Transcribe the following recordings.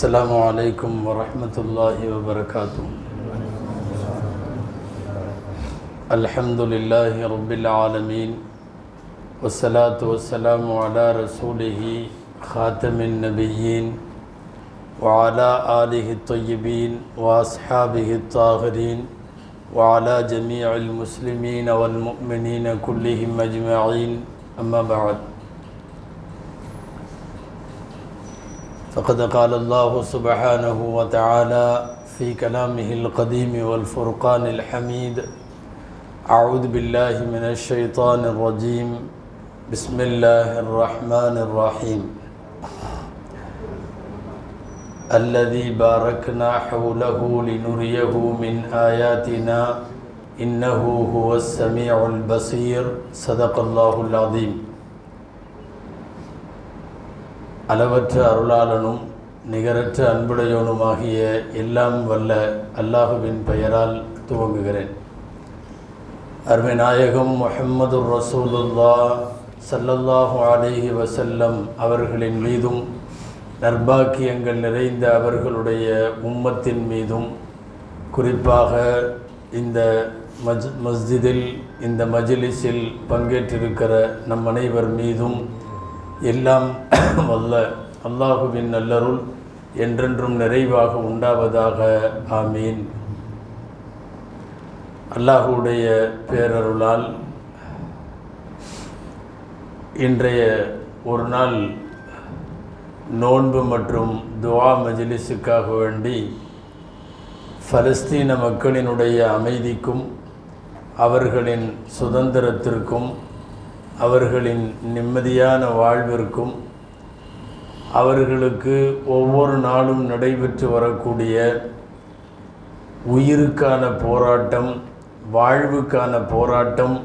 السلام عليكم ورحمة الله وبركاته. الحمد لله رب العالمين والصلاة والسلام على رسوله خاتم النبيين وعلى آله الطيبين وأصحابه الطاهرين وعلى جميع المسلمين والمؤمنين كلهم أجمعين. أما بعد، فقد قال الله سبحانه وتعالى في كلامه القديم والفرقان الحميد: أعوذ بالله من الشيطان الرجيم، بسم الله الرحمن الرحيم. الذي باركنا حوله لنريه من آياتنا إنه هو السميع البصير. صدق الله العظيم. அளவற்ற அருளாளனும் நிகரற்ற அன்புடையோனுமாகிய எல்லாம் வல்ல அல்லாஹுவின் பெயரால் துவங்குகிறேன். அருமை நாயகம் முஹம்மதுர் ரசூலுல்லாஹ் ஸல்லல்லாஹு அலைஹி வஸல்லம் அவர்களின் மீதும் நற்பாக்கியங்கள் நிறைந்த அவர்களுடைய உம்மத்தின் மீதும், குறிப்பாக இந்த மஸ்ஜிதில் இந்த மஜ்லிஸில் பங்கேற்றிருக்கிற நம் அனைவர் மீதும் எல்லாம் வல்ல அல்லாஹுவின் நல்லருள் என்றென்றும் நிறைவாக உண்டாவதாக. ஆமீன். அல்லாஹுடைய பேரருளால் இன்றைய ஒரு நாள் நோன்பு மற்றும் துஆ மஜ்லிஸுக்காக வேண்டி பலஸ்தீன மக்களினுடைய அமைதிக்கும் அவர்களின் சுதந்திரத்திற்கும் அவர்களின் நிம்மதியான வாழ்விற்கும் அவர்களுக்கு ஒவ்வொரு நாளும் நடைபெற்று வரக்கூடிய உயிருக்கான போராட்டம், வாழ்வுக்கான போராட்டம்,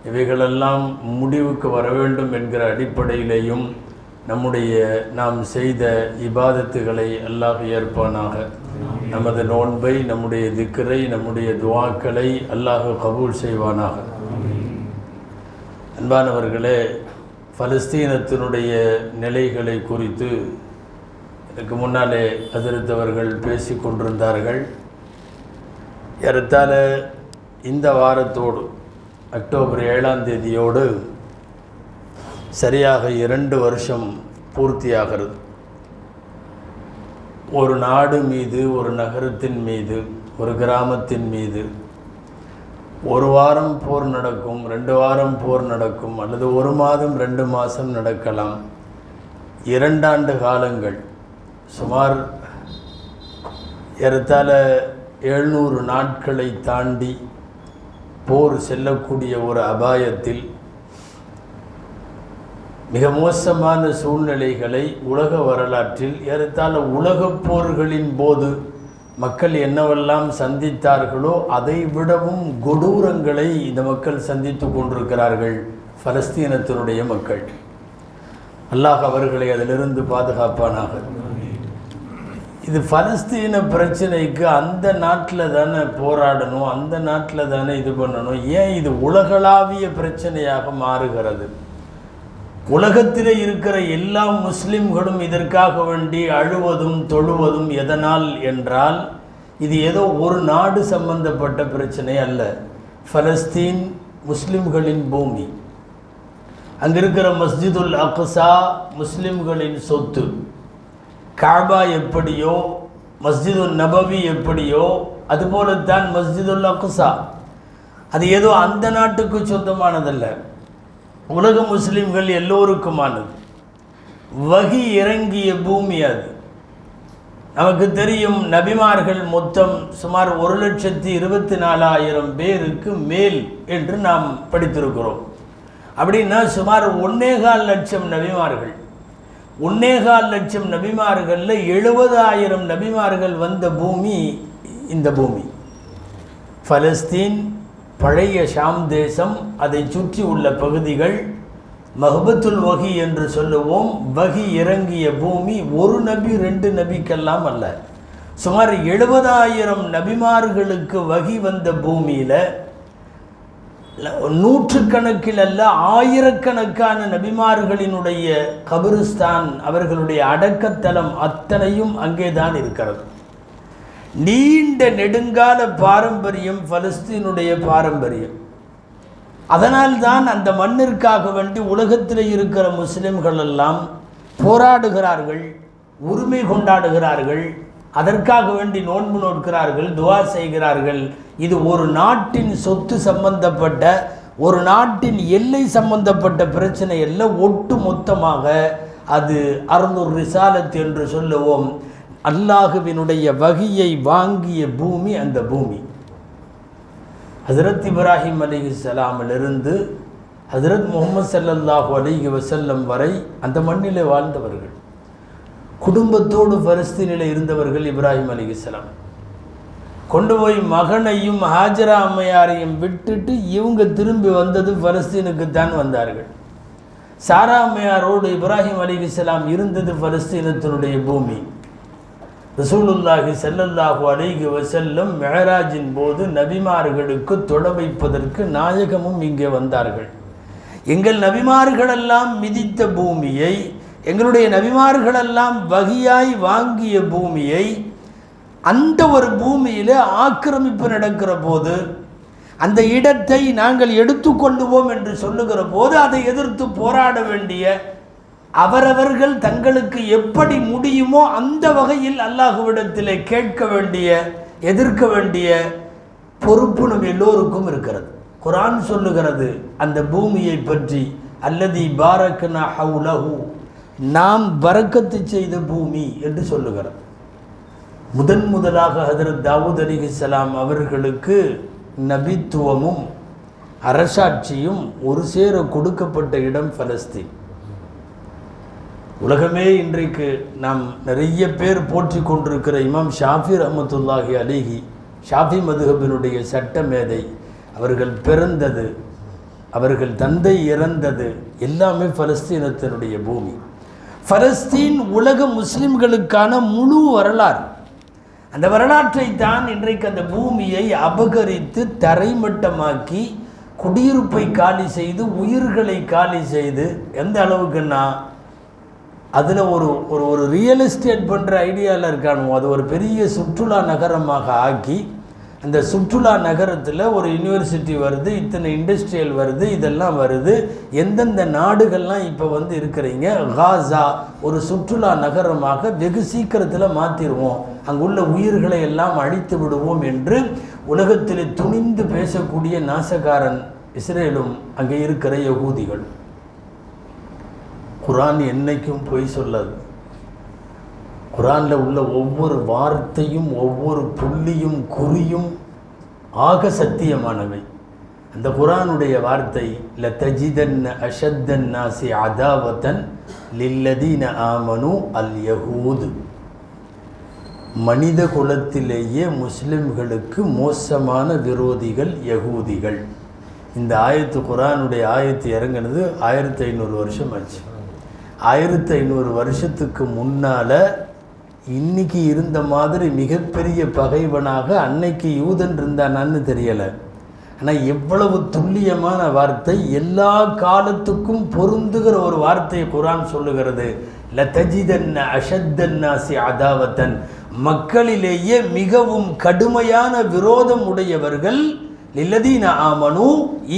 இவைகளெல்லாம் முடிவுக்கு வர வேண்டும் என்கிற அடிப்படையிலேயும் நாம் செய்த இபாதத்துகளை அல்லாஹ் ஏற்பானாக. நமது நோன்பை, நம்முடைய திக்ரை, நம்முடைய துஆக்களை அல்லாஹ் கபூல் செய்வானாக. அன்பானவர்களே, பலஸ்தீனத்தினுடைய நிலைகளை குறித்து எனக்கு முன்னாலே அதிர்த்தவர்கள் பேசி கொண்டிருந்தார்கள். ஏறத்தாழ இந்த வாரத்தோடு, அக்டோபர் 7ஆம் தேதியோடு சரியாக 2 வருஷம் பூர்த்தியாகிறது. ஒரு நாடு மீது, ஒரு நகரத்தின் மீது, ஒரு கிராமத்தின் மீது ஒரு வாரம் போர் நடக்கும், 2 வாரம் போர் நடக்கும், அல்லது 1 மாதம் 2 மாதம் நடக்கலாம். 2 ஆண்டு காலங்கள், சுமார் ஏறத்தாழ 700 நாட்களை தாண்டி போர் செல்லக்கூடிய ஒரு அபாயத்தில் மிக மோசமான சூழ்நிலைகளை உலக வரலாற்றில், ஏறத்தாழ உலகப் போர்களின் போது மக்கள் என்னவெல்லாம் சந்தித்தார்களோ அதை விடவும் கொடூரங்களை இந்த மக்கள் சந்தித்து கொண்டிருக்கிறார்கள். பலஸ்தீனத்தினுடைய மக்கள், அல்லாஹ் அவர்களை அதிலிருந்து பாதுகாப்பானாக. இது பலஸ்தீன பிரச்சனைக்கு அந்த நாட்டில் தானே போராடணும், அந்த நாட்டில் தானே இது பண்ணணும். ஏன் இது உலகளாவிய பிரச்சனையாக மாறுகிறது? உலகத்திலே இருக்கிற எல்லா முஸ்லிம்களும் இதற்காக வேண்டி அழுவதும் தொழுவதும் எதனால் என்றால், இது ஏதோ ஒரு நாடு சம்பந்தப்பட்ட பிரச்சனை அல்ல. பலஸ்தீன் முஸ்லிம்களின் பூமி. அங்கே இருக்கிற மஸ்ஜிதுல் அக்ஸா முஸ்லிம்களின் சொத்து. காபா எப்படியோ, மஸ்ஜிதுல் நபவி எப்படியோ, அதுபோலத்தான் மஸ்ஜிதுல் அக்ஸா. அது ஏதோ அந்த நாட்டுக்கு சொந்தமானதல்ல, உலக முஸ்லிம்கள் எல்லோருக்குமானது. வகி இறங்கிய பூமி அது. நமக்கு தெரியும், நபிமார்கள் மொத்தம் சுமார் 1,24,000 பேருக்கு மேல் என்று நாம் படித்திருக்கிறோம். அப்படின்னா சுமார் 1.25 லட்சம் நபிமார்கள். 1.25 லட்சம் நபிமார்களில் 70,000 நபிமார்கள் வந்த பூமி இந்த பூமி. பலஸ்தீன், பழைய ஷாம் தேசம், அதை சுற்றி உள்ள பகுதிகள், மஹபத்துல் வகி என்று சொல்லுவோம். வகி இறங்கிய பூமி ஒரு நபி 2 நபிக்கெல்லாம் அல்ல, சுமார் 70,000 நபிமார்களுக்கு வகி வந்த பூமியில் நூற்றுக்கணக்கில் அல்ல ஆயிரக்கணக்கான நபிமார்களினுடைய கபிரிஸ்தான், அவர்களுடைய அடக்கத்தலம் அத்தனையும் அங்கேதான் இருக்கிறது. நீண்ட நெடுங்கால பாரம்பரியம் பலஸ்தீனுடைய பாரம்பரியம். அதனால்தான் அந்த மண்ணிற்காக வேண்டி உலகத்தில் இருக்கிற முஸ்லிம்கள் எல்லாம் போராடுகிறார்கள், உரிமை கொண்டாடுகிறார்கள், அதற்காக வேண்டி நோன்பு நோக்கிறார்கள், துவா செய்கிறார்கள். இது ஒரு நாட்டின் சொத்து சம்பந்தப்பட்ட, ஒரு நாட்டின் எல்லை சம்பந்தப்பட்ட பிரச்சனை அல்ல. ஒட்டு மொத்தமாக அது அர்துர் ரிசாலத் என்று சொல்லுவோம். அல்லாஹுவினுடைய வகியை வாங்கிய பூமி அந்த பூமி. ஹஜ்ரத் இப்ராஹிம் அலைஹிஸ்ஸலாமிலிருந்து ஹஜ்ரத் முஹம்மது ஸல்லல்லாஹு அலைஹி வஸல்லம் வரை அந்த மண்ணிலே வாழ்ந்தவர்கள், குடும்பத்தோடு பலஸ்தீனில் இருந்தவர்கள். இப்ராஹிம் அலைஹிஸ்ஸலாம் கொண்டு போய் மகனையும் ஹாஜரா அம்மையாரையும் விட்டுட்டு இவங்க திரும்பி வந்தது பலஸ்தீனுக்குத்தான் வந்தார்கள். சாரா அம்மையாரோடு இப்ராஹிம் அலைஹிஸ்ஸலாம் இருந்தது பலஸ்தீனத்தினுடைய பூமி. ரசூலுல்லாஹி ஸல்லல்லாஹு அலைஹி வஸல்லம் மிஅராஜின் போது நபிமார்களுக்கு தொட வைப்பதற்கு நாயகமும் இங்கே வந்தார்கள். எங்கள் நபிமார்களெல்லாம் மிதித்த பூமியை, எங்களுடைய நபிமார்களெல்லாம் வகியாய் வாங்கிய பூமியை, அந்த ஒரு பூமியில் ஆக்கிரமிப்பு நடக்கிற போது அந்த இடத்தை நாங்கள் எடுத்துக்கொள்ளுவோம் என்று சொல்லுகிற போது அதை எதிர்த்து போராட வேண்டிய, அவரவர்கள் தங்களுக்கு எப்படி முடியுமோ அந்த வகையில் அல்லாஹ்விடத்திலே கேட்க வேண்டிய, எதிர்க்க வேண்டிய பொறுப்பு நம் எல்லோருக்கும் இருக்கிறது. குர்ஆன் சொல்லுகிறது அந்த பூமியை பற்றி, அல்லதி பாரக்னா ஹவுலஹு, நாம் பரக்கத்து செய்த பூமி என்று சொல்லுகிறது. முதலாக ஹஜ்ரத் தாவூத் அலைஹிஸ்ஸலாம் அவர்களுக்கு நபித்துவமும் அரசாட்சியும் ஒரு சேர கொடுக்கப்பட்ட இடம் பலஸ்தீன். உலகமே இன்றைக்கு நாம் நிறைய பேர் போற்றி கொண்டிருக்கிற இமாம் ஷாஃபி ரஹ்மத்துல்லாஹி அலைஹி, ஷாஃபி மதுஹபினுடைய சட்ட மேதை, அவர்கள் பிறந்தது, அவர்கள் தந்தை இறந்தது எல்லாமே பலஸ்தீனத்தினுடைய பூமி. பலஸ்தீன் உலக முஸ்லிம்களுக்கான முழு வரலாறு. அந்த வரலாற்றை தான் இன்றைக்கு அந்த பூமியை அபகரித்து தரைமட்டமாக்கி குடியிருப்பை காலி செய்து உயிர்களை காலி செய்து, எந்த அளவுக்குன்னா அதில் ஒரு ரியல் எஸ்டேட் பண்ணுற ஐடியாவில் இருக்கானுவோ அது ஒரு பெரிய சுற்றுலா நகரமாக ஆக்கி, அந்த சுற்றுலா நகரத்தில் ஒரு யூனிவர்சிட்டி வருது, இத்தனை இண்டஸ்ட்ரியல் வருது, இதெல்லாம் வருது. எந்தெந்த நாடுகள்லாம் இப்போ வந்து இருக்கிறீங்க, காசா ஒரு சுற்றுலா நகரமாக வெகு சீக்கிரத்தில் மாற்றிடுவோம், அங்குள்ள உயிர்களை எல்லாம் அழித்து விடுவோம் என்று உலகத்தில் துணிந்து பேசக்கூடிய நாசகாரன் இஸ்ரேலும் அங்கே இருக்கிற யகூதிகள். குர்ஆன் என்னைக்கும் பொய் சொல்லாது. குர்ஆனில் உள்ள ஒவ்வொரு வார்த்தையும் ஒவ்வொரு புள்ளியும் குறியும் ஆக சத்தியமானவை. அந்த குர்ஆனுடைய வார்த்தை லதஜிதன்ன அஷத்தன் நாசி அதாவத்தன் லில்லதீன ஆமனு அல் யஹூத், மனித குலத்திலேயே முஸ்லிம்களுக்கு மோசமான விரோதிகள் யகூதிகள். இந்த ஆயத்து, குர்ஆனுடைய ஆயத்து இறங்கினது 1500 வருஷம் ஆச்சு. 1500 வருஷத்துக்கு முன்னால் இன்னைக்கு இருந்த மாதிரி மிகப்பெரிய பகைவனாக அன்னைக்கு யூதன் இருந்தானான்னு தெரியலை. ஆனால் எவ்வளவு துல்லியமான வார்த்தை, எல்லா காலத்துக்கும் பொருந்துகிற ஒரு வார்த்தையை குர்ஆன் சொல்லுகிறது. லதஜிதன்ன அஷத்தன் நாசி அதாவத்தன், மக்களிலேயே மிகவும் கடுமையான விரோதம் உடையவர்கள் லில்லதீன ஆமனு,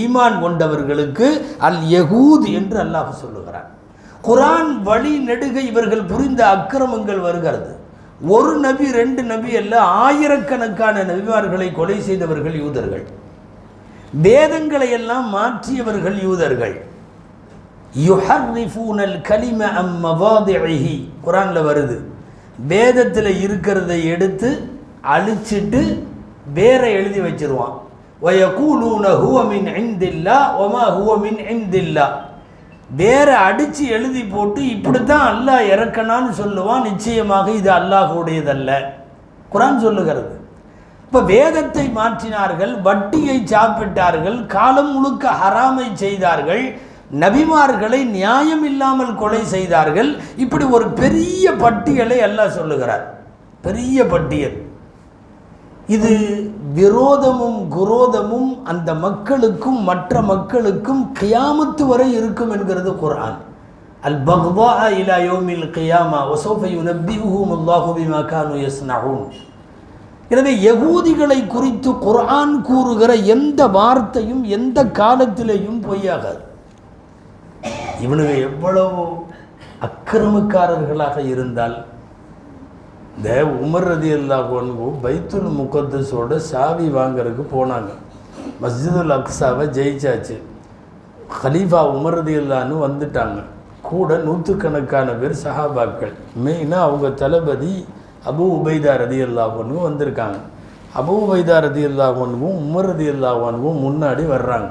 ஈமான் கொண்டவர்களுக்கு அல் யஹூத் என்று அல்லாஹ் சொல்லுகிறார். குர்ஆன் வழி நெடுக இவர்கள் புரிந்த அக்கிரமங்கள் வருகிறது. ஒரு நபி 2 நபி அல்ல, ஆயிரக்கணக்கான நபிமார்களை கொலை செய்தவர்கள் யூதர்கள். வேதங்களை எல்லாம் மாற்றியவர்கள் யூதர்கள். யுஹர்ரிஃபூனல் கலிம அம் மவாதிஇஹி, குர்ஆனில் வருது. வேதத்தில் இருக்கிறதை எடுத்து அழிச்சிட்டு வேற எழுதி வச்சிருவான். வயகூலூன ஹுவ மின் இன்தில்லாஹ் வமா ஹுவ மின் இன்தில்லாஹ், வேற அடித்து எழுதி போட்டு இப்படித்தான் அல்லாஹ் இறக்கனான்னு சொல்லுவான். நிச்சயமாக இது அல்லாஹுடையதல்ல, குர்ஆன் சொல்லுகிறது. இப்போ வேதத்தை மாற்றினார்கள், வட்டியை சாப்பிட்டார்கள், காலம் முழுக்க ஹராமை செய்தார்கள், நபிமார்களை நியாயம் இல்லாமல் கொலை செய்தார்கள். இப்படி ஒரு பெரிய பட்டியலை அல்லாஹ் சொல்லுகிறார், பெரிய பட்டியல். இது விரோதமும் குரோதமும் அந்த மக்களுக்கும் மற்ற மக்களுக்கும் கியாமத்து வரை இருக்கும் என்கிறது குர்ஆன். அல் பக்தா இலா யௌமில் கியாமா வஸௌஃப யுனப்பிஹும் அல்லாஹு பிமா கானூ யஸ்னஊன். எனவே யகூதிகளை குறித்து குர்ஆன் கூறுகிற எந்த வார்த்தையும் எந்த காலத்திலேயும் பொய்யாகாது. இவனுங்க எவ்வளவு அக்கிரமக்காரர்களாக இருந்தால், இந்த உமர் ரலியல்லாஹு அன்ஹு பைத்துல் முகத்தஸோட சாவி வாங்கிறதுக்கு போனாங்க. மஸ்ஜிதுல் அக்ஸாவை ஜெயிச்சாச்சு. ஹலீஃபா உமர் ரலியல்லாஹு அன்ஹு வந்துட்டாங்க. கூட நூற்றுக்கணக்கான பேர் சஹாபாக்கள். மெயினாக அவங்க தளபதி அபூ உபைதா ரலியல்லாஹு அன்ஹு வந்திருக்காங்க. அபூ உபைதா ரலியல்லாஹு அன்ஹுவும் உமர் ரலியல்லாஹு அன்ஹுவும் முன்னாடி வர்றாங்க.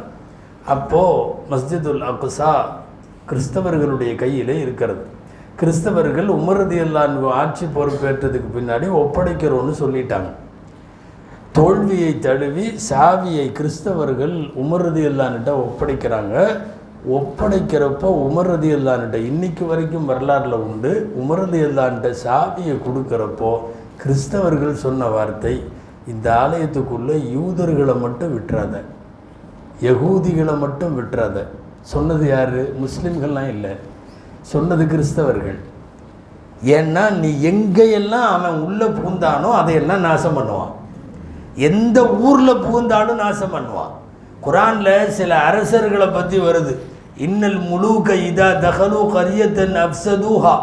அப்போது மஸ்ஜிதுல் அக்ஸா கிறிஸ்தவர்களுடைய கையிலே இருக்கிறது. கிறிஸ்தவர்கள் உமர் ரலியல்லாஹு அன்ஹு ஆட்சி பொறுப்பேற்றதுக்கு பின்னாடி ஒப்படைக்கிறோன்னு சொல்லிட்டாங்க. தோல்வியை தழுவி சாவியை கிறிஸ்தவர்கள் உமர் ரலியல்லாஹு அன்ஹுட்ட ஒப்படைக்கிறாங்க. ஒப்படைக்கிறப்போ உமர் ரலியல்லாஹு அன்ஹுட்ட இன்னைக்கு வரைக்கும் வரலாறுல உண்டு. உமர் ரலியல்லாஹு அன்ஹுட்ட சாவியை கொடுக்குறப்போ கிறிஸ்தவர்கள் சொன்ன வார்த்தை, இந்த ஆலயத்துக்குள்ளே யூதர்களை மட்டும் விட்டுறாத, யகூதிகளை மட்டும் விட்டுறாத. சொன்னது யார்? முஸ்லீம்கள்லாம் இல்லை, சொன்னது கிறிஸ்தவர்கள். ஏன்னா நீ எங்கேயெல்லாம் அவன் உள்ளே புகுந்தானோ அதையெல்லாம் நாசம் பண்ணுவான். எந்த ஊரில் புகுந்தாலும் நாசம் பண்ணுவான். குர்ஆனில் சில அரசர்களை பற்றி வருது. இன்னல் முலூக இதா தஹலு கரியத்தன் அஃப்ஸதூஹா.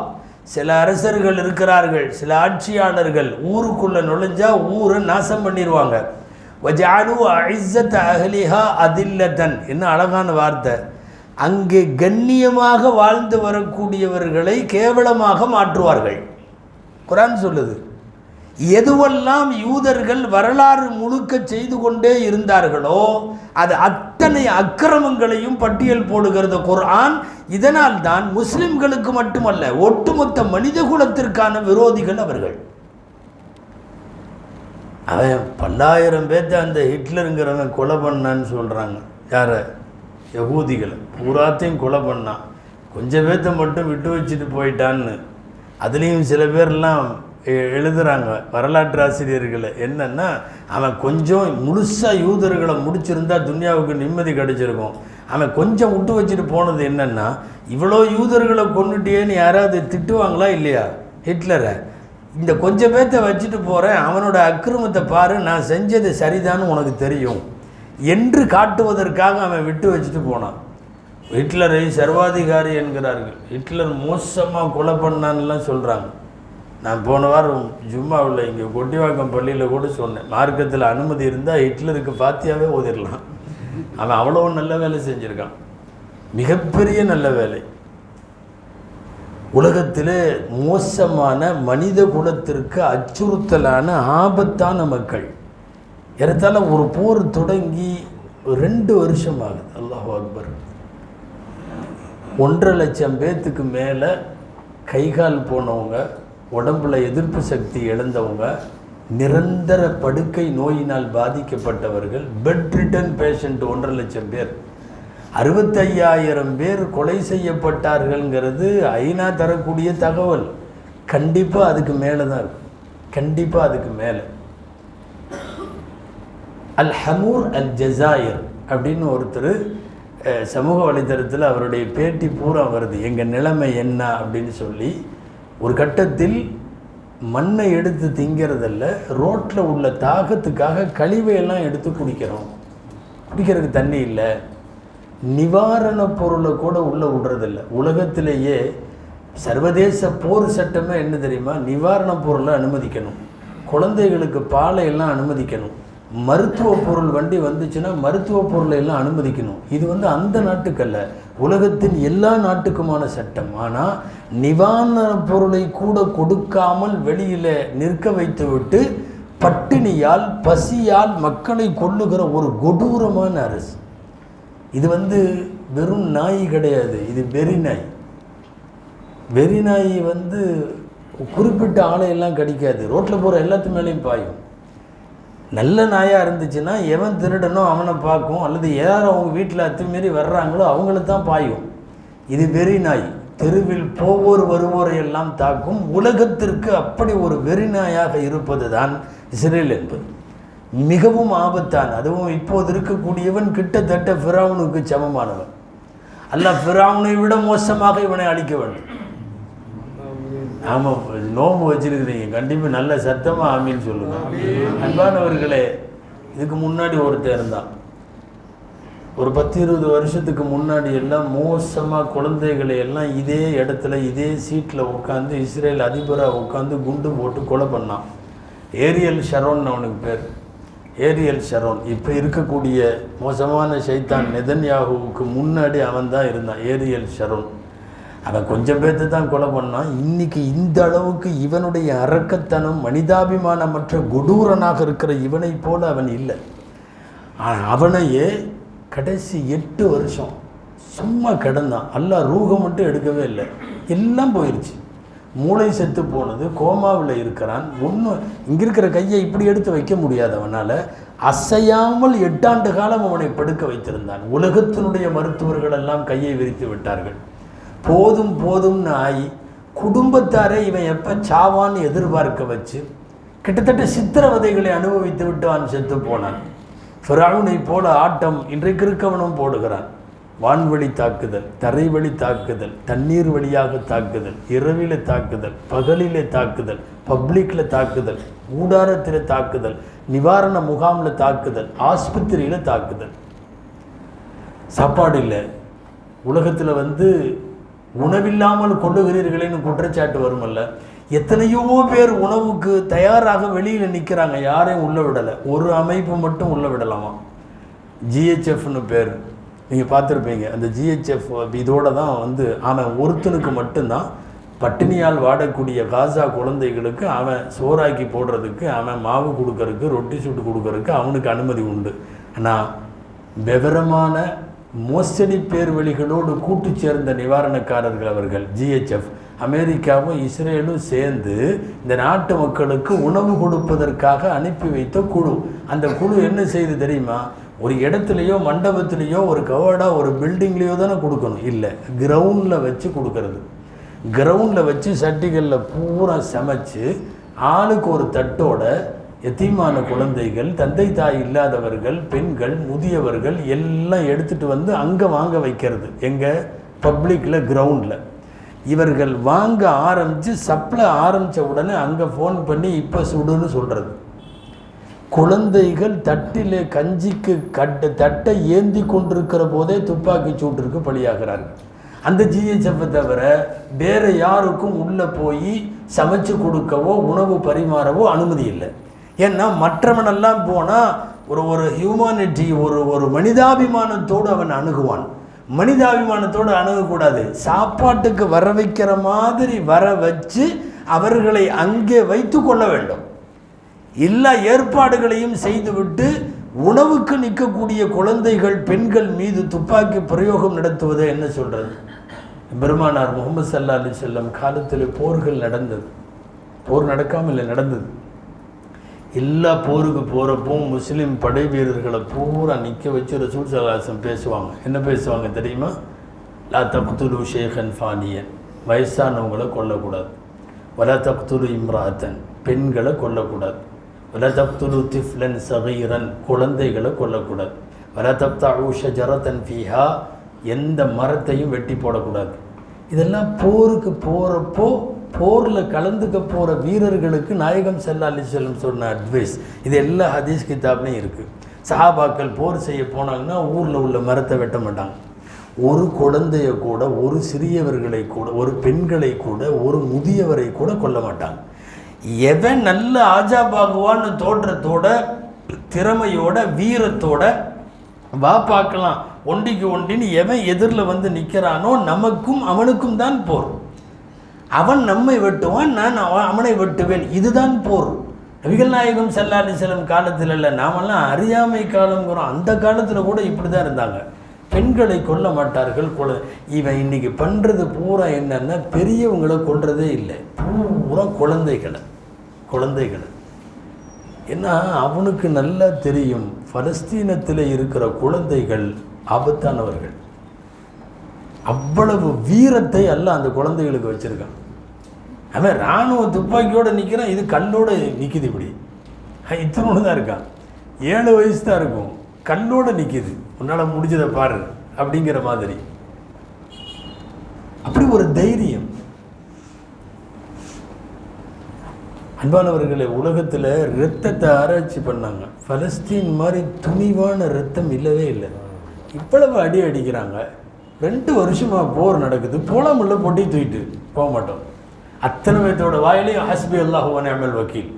சில அரசர்கள் இருக்கிறார்கள், சில ஆட்சியாளர்கள் ஊருக்குள்ளே நுழைஞ்சா ஊரை நாசம் பண்ணிடுவாங்க. வஜஅலு அஇஸ்ஸத அஹ்லிஹா அதில்லத்தன். என்ன அழகான வார்த்தை! அங்கே கண்ணியமாக வாழ்ந்து வரக்கூடியவர்களை கேவலமாக மாற்றுவார்கள். குர்ஆன் சொல்லுது. எதுவெல்லாம் யூதர்கள் வரலாறு முழுக்க செய்து கொண்டே இருந்தார்களோ அது அத்தனை அக்கிரமங்களையும் பட்டியல் போடுகிறது குர்ஆன். இதனால் தான் முஸ்லிம்களுக்கு மட்டுமல்ல, ஒட்டுமொத்த மனித குலத்திற்கான விரோதிகள் அவர்கள். அவன் 10,000 பேர்த்த அந்த ஹிட்லருங்கிறவன் கொலை பண்ணான்னு சொல்கிறாங்க. யாரை? யகூதிகளை பூராத்தையும் கொலை பண்ணான். கொஞ்சம் பேர்த்த மட்டும் விட்டு வச்சுட்டு போயிட்டான்னு. அதுலேயும் சில பேர்லாம் எழுதுகிறாங்க வரலாற்று ஆசிரியர்களை. என்னென்னா, அவன் கொஞ்சம் முழுசாக யூதர்களை முடிச்சிருந்தா துன்யாவுக்கு நிம்மதி கிடைச்சிருக்கும். அவன் கொஞ்சம் விட்டு வச்சுட்டு போனது என்னென்னா, இவ்வளோ யூதர்களை கொண்டுட்டேன்னு யாராவது திட்டுவாங்களா இல்லையா ஹிட்லரை? இந்த கொஞ்சம் பேர்த்த வச்சுட்டு போகிறேன், அவனோட அக்கிரமத்தை பாரு, நான் செஞ்சது சரிதான்னு உனக்கு தெரியும் என்று காட்டுவதற்காக அவன் விட்டு வச்சுட்டு போனான். ஹிட்லரை சர்வாதிகாரி என்கிறார்கள். ஹிட்லர் மோசமாக கொலை பண்ணான்லாம் சொல்கிறாங்க. நான் போன வாரம் ஜும்மாவில் இங்கே கொட்டிவாக்கம் பள்ளியில் கூட சொன்னேன், மார்க்கத்தில் அனுமதி இருந்தால் ஹிட்லருக்கு ஃபாத்தியாவே ஓதிடலாம். அவன் அவ்வளோ நல்ல வேலை செஞ்சுருக்கான், மிகப்பெரிய நல்ல வேலை. உலகத்திலே மோசமான மனித குலத்திற்கு அச்சுறுத்தலான ஆபத்தான மக்கள். ஏறத்தாழ ஒரு போர் தொடங்கி 2 வருஷம் ஆகுது. அல்லாஹு அக்பர். 1.5 லட்சம் பேர்த்துக்கு மேலே கைகால் போனவங்க, உடம்புல எதிர்ப்பு சக்தி இழந்தவங்க, நிரந்தர படுக்கை நோயினால் பாதிக்கப்பட்டவர்கள், பெட் ரிட்டன் பேஷண்ட் 1.5 லட்சம் பேர், 65,000 பேர் கொலை செய்யப்பட்டார்கள்ங்கிறது ஐநா தரக்கூடிய தகவல். கண்டிப்பாக அதுக்கு மேலே தான் இருக்கும், கண்டிப்பாக அதுக்கு மேலே. அல் ஹமூர் அல் ஜஸாயிர் அப்படின்னு ஒருத்தர் சமூக வலைத்தளத்தில் அவருடைய பேட்டி பூரா வருது. எங்கள் நிலைமை என்ன அப்படின்னு சொல்லி, ஒரு கட்டத்தில் மண்ணை எடுத்து திங்கிறதில்ல, ரோட்டில் உள்ள தாகத்துக்காக கழிவையெல்லாம் எடுத்து குடிக்கிறோம், குடிக்கிறதுக்கு தண்ணி இல்லை, நிவாரண பொருளை கூட உள்ளே விடுறதில்ல. உலகத்திலேயே சர்வதேச போர் சட்டமே என்ன தெரியுமா? நிவாரண பொருளை அனுமதிக்கணும், குழந்தைகளுக்கு பாலை எல்லாம் அனுமதிக்கணும், மருத்துவ பொருள் வண்டி வந்துச்சுன்னா மருத்துவ பொருளை எல்லாம் அனுமதிக்கணும். இது அந்த நாட்டுக்கல்ல, உலகத்தின் எல்லா நாட்டுக்குமான சட்டம். ஆனால் நிவாரண பொருளை கூட கொடுக்காமல் வெளியில் நிற்க வைத்துவிட்டு பட்டினியால் பசியால் மக்களை கொல்லுகிற ஒரு கொடூரமான அரசு. இது வெறும் நாய் கிடையாது, இது வெறி நாய். வெறி நாய் குறிப்பிட்ட ஆளையெல்லாம் கடிக்காது, ரோட்டில் போகிற எல்லாத்து மேலேயும் பாயும். நல்ல நாயாக இருந்துச்சுன்னா எவன் திருடனோ அவனை பார்க்கும், அல்லது யாரும் அவங்க வீட்டில் அத்துமீறி வர்றாங்களோ அவங்கள தான் பாயும். இது வெறி நாய், தெருவில் போவோர் வருவோரை எல்லாம் தாக்கும். உலகத்திற்கு அப்படி ஒரு வெறி நாயாக இருப்பது தான் இஸ்ரேல் என்பது. மிகவும் ஆபத்தான். அதுவும் இப்போது இருக்கக்கூடியவன் கிட்டத்தட்ட ஃபிரௌனுக்கு சமமானவன். அல்லாஹ் ஃபிரௌனை விட மோசமாக இவனை அழிக்க வேண்டும். ஆமாம், நோம்பு வச்சிருக்கிறீங்க, கண்டிப்பாக நல்ல சத்தமாக ஆமீன்னு சொல்லுங்க. அன்பானவர்களே, இதுக்கு முன்னாடி ஒருத்தர் இருந்தான். ஒரு 10-20 வருஷத்துக்கு முன்னாடி எல்லாம் மோசமாக குழந்தைகளை எல்லாம் இதே இடத்துல இதே சீட்டில் உட்காந்து இஸ்ரேல் அதிபராக உட்காந்து குண்டு போட்டு கொலை பண்ணான். ஏரியல் ஷரோன் அவனுக்கு பேர், ஏரியல் ஷரோன். இப்போ இருக்கக்கூடிய மோசமான ஷைத்தான் நெதன்யாகுவுக்கு முன்னாடி அவன் தான் இருந்தான், ஏரியல் ஷரோன். அவன் கொஞ்சம் பேர்த்து தான் கொலை பண்ணான். இன்றைக்கி இந்த அளவுக்கு இவனுடைய அரக்கத்தனம், மனிதாபிமானமற்ற கொடூரனாக இருக்கிற இவனை போல அவன் இல்லை. அவனையே கடைசி 8 வருஷம் சும்மா கிடந்தான். அல்லாஹ் ரூஹை மட்டும் எடுக்கவே இல்லை, எல்லாம் போயிடுச்சு. மூளை செத்து போனது, கோமாவில் இருக்கிறான். ஒன்றும் இங்கே இருக்கிற கையை இப்படி எடுத்து வைக்க முடியாது அவனால். அசையாமல் 8 ஆண்டு காலம் அவனை படுக்க வைத்திருந்தான். உலகத்தினுடைய மருத்துவர்கள் எல்லாம் கையை விரித்து விட்டார்கள். போதும் போதும்னு ஆகி குடும்பத்தாரே இவன் எப்போ சாவான்னு எதிர்பார்க்க வச்சு கிட்டத்தட்ட சித்திரவதைகளை அனுபவித்து விட்டு அவன் செத்து போனான். ஃபிரௌனை போல ஆட்டம் இன்றைக்கு இருக்கவனும் போடுகிறான். வான்வழி தாக்குதல், தரைவழி தாக்குதல், தண்ணீர் வழியாக தாக்குதல், இரவிலே தாக்குதல், பகலிலே தாக்குதல், பப்ளிக்கில் தாக்குதல், ஊடாரத்தில் தாக்குதல், நிவாரண முகாமில் தாக்குதல், ஆஸ்பத்திரியில் தாக்குதல். சாப்பாடு இல்லை. உலகத்தில் உணவில்லாமல் கொள்ளுகிறீர்களேன்னு குற்றச்சாட்டு வருமல்ல. எத்தனையோ பேர் உணவுக்கு தயாராக வெளியில் நிற்கிறாங்க, யாரையும் உள்ள விடலை. ஒரு அமைப்பு மட்டும் உள்ள விடலாமா, ஜிஹெச்எஃப்னு பேர், நீங்கள் பார்த்துருப்பீங்க. அந்த ஜிஹெச்எஃப் இதோடு தான் அவன் ஒருத்தனுக்கு மட்டும்தான் பட்டினியால் வாடக்கூடிய காசா குழந்தைகளுக்கு அவன் சோறாக்கி போடுறதுக்கு, அவன் மாவு கொடுக்கறதுக்கு, ரொட்டி சுட்டு கொடுக்கறதுக்கு அவனுக்கு அனுமதி உண்டு. ஆனால் விவரமான மோசடி பேர்வழிகளோடு கூட்டு சேர்ந்த நிவாரணக்காரர்கள் அவர்கள். ஜிஹெச்எஃப் அமெரிக்காவும் இஸ்ரேலும் சேர்ந்து இந்த நாட்டு மக்களுக்கு உணவு கொடுப்பதற்காக அனுப்பி வைத்த குழு. அந்த குழு என்ன செய்து தெரியுமா? ஒரு இடத்துலையோ மண்டபத்திலேயோ ஒரு கவர்டாக ஒரு பில்டிங்லேயோ தானே கொடுக்கணும், இல்லை, கிரவுண்டில் வச்சு கொடுக்கறது. கிரவுண்டில் வச்சு சட்டிகளில் பூரா சமைச்சு ஆளுக்கு ஒரு தட்டோட எத்தீமான குழந்தைகள், தந்தை தாய் இல்லாதவர்கள், பெண்கள், முதியவர்கள் எல்லாம் எடுத்துகிட்டு அங்கே வாங்க வைக்கிறது. எங்கள் பப்ளிக்கில் கிரவுண்டில் இவர்கள் வாங்க ஆரம்பித்து சப்ளை ஆரம்பித்த உடனே அங்கே ஃபோன் பண்ணி இப்போ சுடுன்னு சொல்கிறது. குழந்தைகள் தட்டிலே கஞ்சிக்கு தட்டை ஏந்தி கொண்டிருக்கிற போதே துப்பாக்கி சூட்டிற்கு பலியாகிறார்கள். அந்த ஜிஹெச்எஃப்பை தவிர வேறு யாருக்கும் உள்ளே போய் சமைச்சு கொடுக்கவோ உணவு பரிமாறவோ அனுமதி இல்லை. ஏன்னா மற்றவனெல்லாம் போனால் ஒரு ஹியூமானிட்டி, ஒரு மனிதாபிமானத்தோடு அவன் அணுகுவான். மனிதாபிமானத்தோடு அணுகக்கூடாது. சாப்பாட்டுக்கு வர வைக்கிற மாதிரி வர வச்சு அவர்களை அங்கே வைத்து கொள்ள வேண்டும். எல்லா ஏற்பாடுகளையும் செய்துவிட்டு உணவுக்கு நிற்கக்கூடிய குழந்தைகள், பெண்கள் மீது துப்பாக்கி பிரயோகம் நடத்துவதை என்ன சொல்கிறது? பெருமானார் முகமது ஸல்லல்லாஹு அலைஹி வஸல்லம் காலத்தில் போர்கள் நடந்தது. போர் நடக்காமல் இல்லை, நடந்தது. எல்லா போருக்கு போகிறப்போ முஸ்லீம் படை வீரர்களை பூரா நிற்க வச்சு ரசூல் ஸல்லல்லாஹு அலைஹி வஸல்லம் பேசுவாங்க. என்ன பேசுவாங்க தெரியுமா? லா தக்துலு ஷேഖன் ஃபானியன், வயசானவங்களை கொல்லக்கூடாது. வலா தக்துலு இம்ராத்தன், பெண்களை கொல்லக்கூடாது. வலா தக்துலு திஃப்லன் சகீரன், குழந்தைகளை கொல்லக்கூடாது. வலா தக்தஉ ஷஜரத்தன் ஃபீஹா, எந்த மரத்தையும் வெட்டி போடக்கூடாது. இதெல்லாம் போருக்கு போகிறப்போ போரில் கலந்துக்க போகிற வீரர்களுக்கு நாயகம் ஸல்லல்லாஹு அலைஹி வஸல்லம் சொன்ன அட்வைஸ். இது எல்லா ஹதீஸ் கிதாப்லையும் இருக்குது. சஹாபாக்கள் போர் செய்ய போனாங்கன்னா ஊரில் உள்ள மரத்தை வெட்ட மாட்டாங்க. ஒரு குழந்தைய கூட, ஒரு சிறியவர்களை கூட, ஒரு பெண்களை கூட, ஒரு முதியவரை கூட கொல்ல மாட்டாங்க. எவன் நல்ல ஆஜாபாகுவான்னு தோற்றத்தோட, திறமையோட, வீரத்தோட வா பார்க்கலாம், ஒண்டிக்கு ஒண்டின்னு எவன் எதிரில் நிற்கிறானோ நமக்கும் அவனுக்கும் தான் போர். அவன் நம்மை வெட்டுவான், நான் அவனை வெட்டுவேன். இதுதான் போர். நபிகள் நாயகம் ஸல்லல்லாஹு அலைஹி வஸல்லம் காலத்தில் இல்லை, நாமெல்லாம் அறியாமை காலங்கிறோம். அந்த காலத்தில் கூட இப்படி தான் இருந்தாங்க. பெண்களை கொல்ல மாட்டார்கள். இவன் இன்னைக்கு பண்ணுறது பூரா என்னன்னா, பெரியவங்களை கொல்றதே இல்லை, பூரா குழந்தைகளை. ஏன்னா அவனுக்கு நல்லா தெரியும் பலஸ்தீனத்தில் இருக்கிற குழந்தைகள் ஆபத்தானவர்கள். அவ்வளவு வீரத்தை எல்லாம் அந்த குழந்தைகளுக்கு வச்சுருக்கான். அவன் இராணுவ துப்பாக்கியோடு நிற்கிறான், இது கல்லோடு நிற்கிது. இப்படி இத்தனோடு தான் இருக்கான். 7 வயசு தான் இருக்கும், கண்ணோட நிற்கிது, உன்னால் முடிஞ்சதை பாரு அப்படிங்கிற மாதிரி. அப்படி ஒரு தைரியம். அன்பானவர்களே, உலகத்தில் இரத்தத்தை ஆராய்ச்சி பண்ணாங்க. பலஸ்தீன் மாதிரி துணிவான இரத்தம் இல்லவே இல்லை. இவ்வளவு அடி அடிக்கிறாங்க, 2 வருஷமாக போர் நடக்குது, போலாமில்ல பொட்டி தூக்கிட்டு போக மாட்டோம். அத்தனை பேர்த்தோட வாயிலையும் ஹஸ்பி அல்லாஹு வ நிஅமல் வக்கீல்,